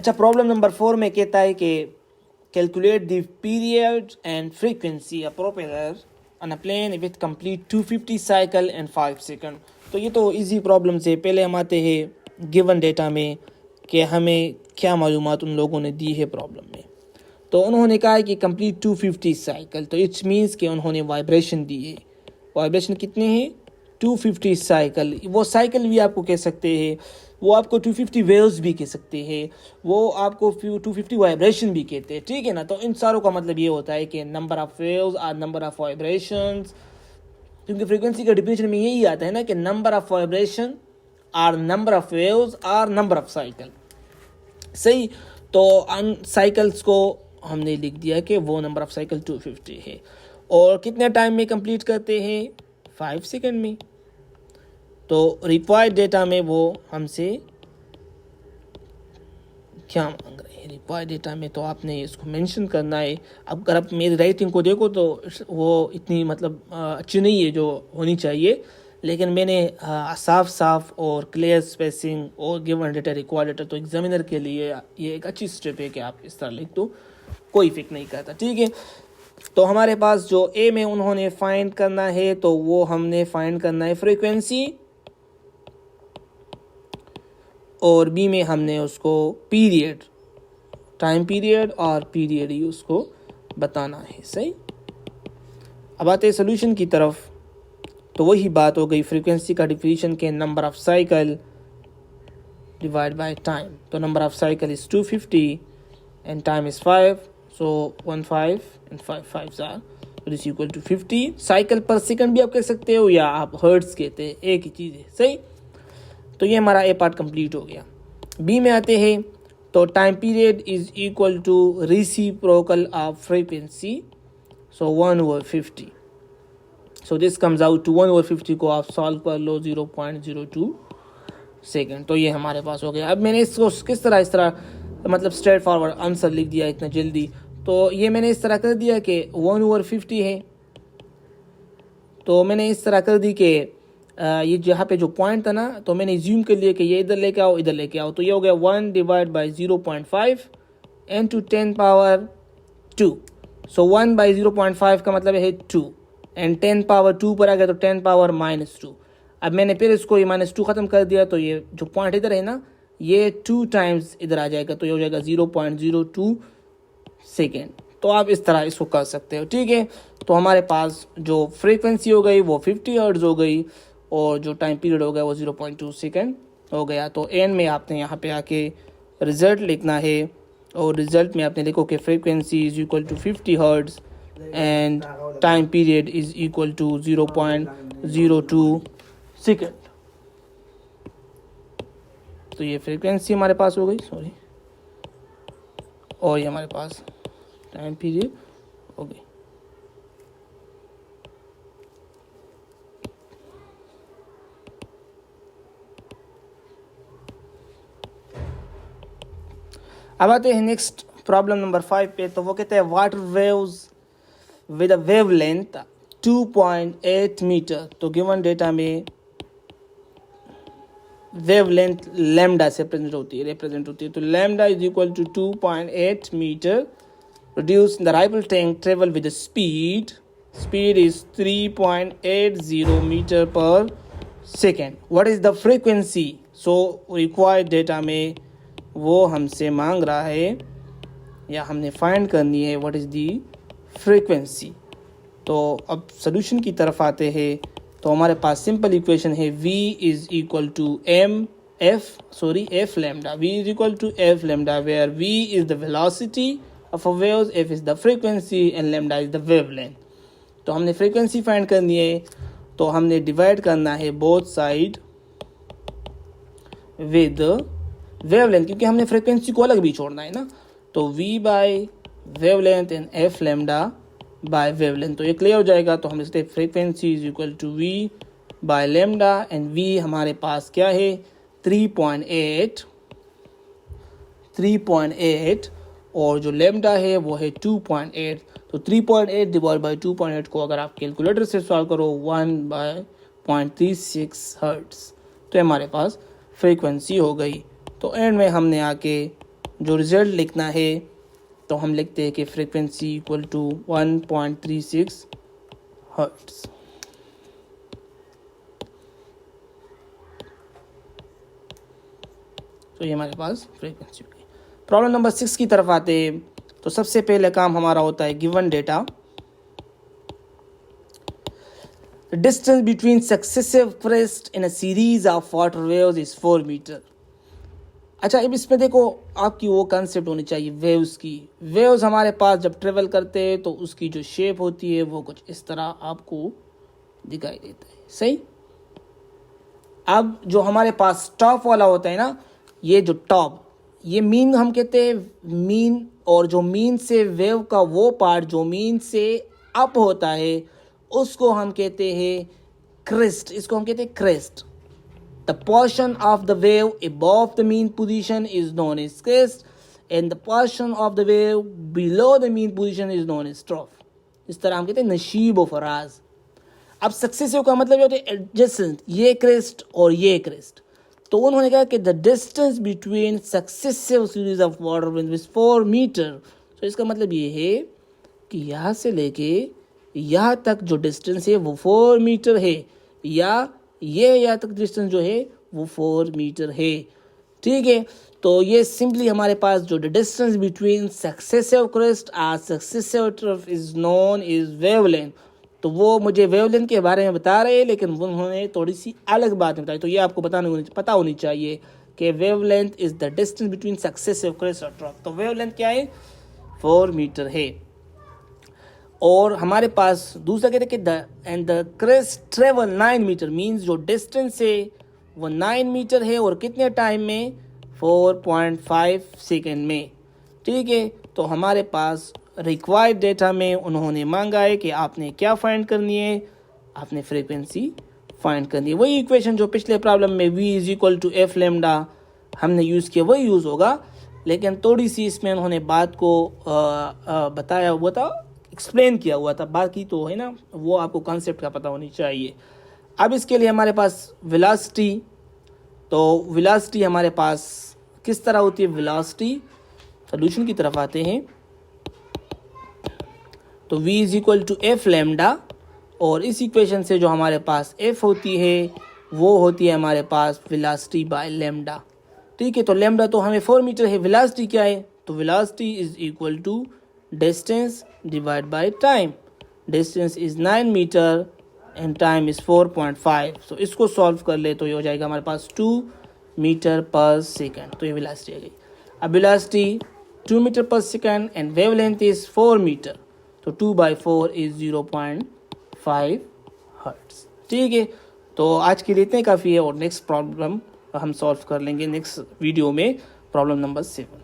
अच्छा, problem number 4 में कहता है कि calculate the period and frequency a propeller on a plane with complete 250 cycle and 5 second. तो ये तो इजी प्रॉब्लम से पहले हम आते हैं गिवन डेटा में कि हमें क्या मालूमात उन लोगों ने दी है प्रॉब्लम में। तो उन्होंने कहा है कि कंप्लीट 250 साइकिल, तो इट्स मीन्स कि उन्होंने वाइब्रेशन दी है। वाइब्रेशन कितने हैं? 250 साइकिल। वो साइकिल भी आपको कह सकते हैं, वो आपको 250 वेव्स भी कह सकते हैं, वो आपको 250 वाइब्रेशन भी कहते हैं, ठीक है ना। तो इन सारों का मतलब ये होता है कि number of waves or number of vibrations, क्योंकि फ्रीक्वेंसी का डिफिनेशन में यही आता है ना कि number of vibration or number of waves or number of cycle. सही। तो अन साइकिल्स को हमने लिख दिया कि वो नंबर ऑफ साइकिल 250 है और कितने टाइम में कंप्लीट करते हैं? 5 सेकंड में। तो रिक्वायर्ड डेटा में वो हमसे क्या मांग रहे हैं? रिक्वायर्ड डेटा में तो आपने इसको मेंशन करना है। अब अगर आप मेरी राइटिंग को देखो तो वो इतनी मतलब अच्छी नहीं है जो होनी चाहिए, लेकिन मैंने साफ साफ और क्लियर स्पेसिंग और गिवन डेटा रिक्वायर्ड डेटा, तो एग्जामिनर के लिए ये एक अच्छी स्टेप है कि आप इस तरह लिख दो, कोई फिक्र नहीं करता, ठीक है। तो हमारे पास जो ए में उन्होंने फाइंड करना है, तो वो हमने फाइंड करना है फ्रीक्वेंसी, और बी में हमने उसको पीरियड, टाइम पीरियड और पीरियड ही उसको बताना है। सही। अब आते हैं सोल्यूशन की तरफ। तो वही बात हो गई, फ्रीक्वेंसी का डिफिनेशन के number of cycle divide by time. तो number of cycle is 250 and time is 5, so 1 5 and 5 5 are is equal to 50 cycle per second भी आप कह सकते हो या आप हर्ट्ज कहते हैं, एक ही चीज़ है। सही। तो ये हमारा ए पार्ट कंप्लीट हो गया। बी में आते हैं, तो time period is equal to reciprocal of frequency, so 1/50। So this comes out to 1/50 को आप सॉल्व कर लो 0.02 सेकेंड। तो ये हमारे पास हो गया। अब मैंने इसको किस तरह इस तरह मतलब स्ट्रेट फॉरवर्ड आंसर लिख दिया इतना जल्दी। तो ये मैंने इस तरह कर दिया कि 1/50 है, तो मैंने इस तरह कर दी कि ये जहाँ पे जो पॉइंट था ना, तो मैंने ज्यूम कर लिया कि ये इधर लेके आओ, इधर लेके आओ। तो ये हो गया 1 divide by 0.5 into 10 power 2। So 1 by 0.5 का मतलब है 2 एंड 10 पावर 2 पर आ गया तो 10 पावर -2। अब मैंने फिर इसको ये -2 ख़त्म कर दिया, तो ये जो पॉइंट इधर है ना, ये 2 टाइम्स इधर आ जाएगा, तो ये हो जाएगा 0.02 सेकेंड। तो आप इस तरह इसको कर सकते हो, ठीक है। तो हमारे पास जो फ्रीक्वेंसी हो गई वो 50 हर्ट्ज हो गई और जो टाइम पीरियड हो गया वो 0.2 सेकेंड हो गया। तो एन में आपने यहाँ पे आके रिजल्ट लिखना है और रिजल्ट में आपने लिखो कि frequency is equal to 50 hertz and time period is equal to 0.02 second. तो ये फ्रीक्वेंसी हमारे पास हो गई, सॉरी, और ये हमारे पास टाइम पीरियड हो गई। अब आते हैं नेक्स्ट प्रॉब्लम नंबर 5 पे। तो वो कहते हैं water waves with a wavelength 2.8 metre. तो गिवन डेटा में वेवलेंथ लैम्डा से रिप्रेजेंट होती है। तो lambda is equal to 2.8 metre produce the rifle tank travel with speed is 3.80 metre पर second. What is the frequency? So required data में वो हमसे मांग रहा है या हमने फाइंड करनी है व्हाट इज़ दी फ्रीक्वेंसी। तो अब सोल्यूशन की तरफ आते हैं। तो हमारे पास सिंपल इक्वेशन है v is equal to f lambda. v is equal to f lambda where v is the velocity of a waves, f is the frequency and lambda is the wavelength. तो हमने frequency find करनी है, तो हमने divide करना है both side with wavelength, क्योंकि हमने फ्रीक्वेंसी को अलग भी छोड़ना है ना। तो v by wavelength and f lambda by wavelength, तो ये क्लियर हो जाएगा। तो हम इसलिए frequency is equal to v by lambda and v हमारे पास क्या है 3.8 और जो लैम्डा है वो है 2.8। तो 3.8 डिवाइड बाय 2.8 को अगर आप कैलकुलेटर से सॉल्व करो 1/0.36 हर्ट्ज, तो हमारे पास फ्रीक्वेंसी हो गई। तो एंड में हमने आके जो रिजल्ट लिखना है तो हम लिखते हैं कि फ्रीक्वेंसी इक्वल टू 1.36 हर्ट्ज। तो ये हमारे पास फ्रीक्वेंसी होगी। प्रॉब्लम नंबर 6 की तरफ आते हैं। तो सबसे पहले काम हमारा होता है given data, the distance between successive crests in a series of water waves is 4 मीटर। अच्छा, अब इसमें देखो आपकी वो कंसेप्ट होनी चाहिए वेव्स की। वेव्स हमारे पास जब ट्रेवल करते हैं तो उसकी जो शेप होती है वो कुछ इस तरह आपको दिखाई देता है, सही। अब जो हमारे पास टॉप वाला होता है ना, ये जो टॉप, ये मीन हम कहते हैं मीन, और जो मीन से वेव का वो पार्ट जो मीन से अप होता है उसको हम कहते हैं क्रेस्ट। इसको हम कहते हैं crest. The portion of the wave above the mean position is known as crest, and the portion of the wave below the mean position is known as trough. इस तरह हम कहते हैं नशीब व फराज। अब सक्सेसिव का मतलब होता है एडजेसेंट, ये क्रेस्ट और ये क्रेस्ट। तो उन्होंने कहा कि the distance between successive series of water wind is 4 metre. तो इसका मतलब ये है कि यहाँ से लेके यहाँ तक जो डिस्टेंस है वो 4 मीटर है, या ये यहाँ तक डिस्टेंस जो है वो 4 मीटर है। ठीक है, तो ये सिंपली हमारे पास जो डिस्टेंस बिटवीन सक्सेसिव क्रेस्ट और successive trough is known is wavelength. तो वो मुझे वेवलेंथ के बारे में बता रहे हैं, लेकिन उन्होंने थोड़ी सी अलग बात बताई। तो ये आपको पता होनी चाहिए कि wavelength is the distance between successive crest और ट्रफ। तो वेवलेंथ क्या है? 4 मीटर है। और हमारे पास दूसरा कहते हैं कि the crest travel 9 metre, means जो डिस्टेंस है वो 9 मीटर है और कितने टाइम में? 4.5 सेकेंड में। ठीक है, तो हमारे पास रिक्वायर्ड डेटा में उन्होंने मांगा है कि आपने क्या फाइंड करनी है? आपने फ्रीक्वेंसी फाइंड करनी है। वही इक्वेशन जो पिछले प्रॉब्लम में v is equal to F lambda हमने यूज़ किया वही यूज़ होगा, लेकिन थोड़ी सी इसमें उन्होंने बात को बताया हुआ था, एक्सप्लेन किया हुआ था। बाकी तो है ना, वो आपको कॉन्सेप्ट का पता होनी चाहिए। अब इसके लिए हमारे पास वेलोसिटी, तो वेलोसिटी हमारे पास किस तरह होती है? वेलोसिटी सोल्यूशन की तरफ आते हैं। तो v is equal to F lambda, और इस इक्वेशन से जो हमारे पास f होती है वो होती है हमारे पास वेलोसिटी बाय लेमडा। ठीक है, तो लेमडा तो हमें 4 मीटर है, वेलोसिटी क्या है? तो velocity is equal to distance divide by time. Distance is 9 metre and time is 4.5। तो इसको सॉल्व कर ले तो ये हो जाएगा हमारे पास 2 मीटर पर सेकेंड। तो ये वेलोसिटी आ गई। अब वेलोसिटी 2 मीटर पर second and wavelength is 4 metre, तो 2/4 इज 0.5 हर्ट्ज। ठीक है, तो आज के लिए इतने काफ़ी है, और नेक्स्ट प्रॉब्लम हम सॉल्व कर लेंगे नेक्स्ट वीडियो में, प्रॉब्लम नंबर 7।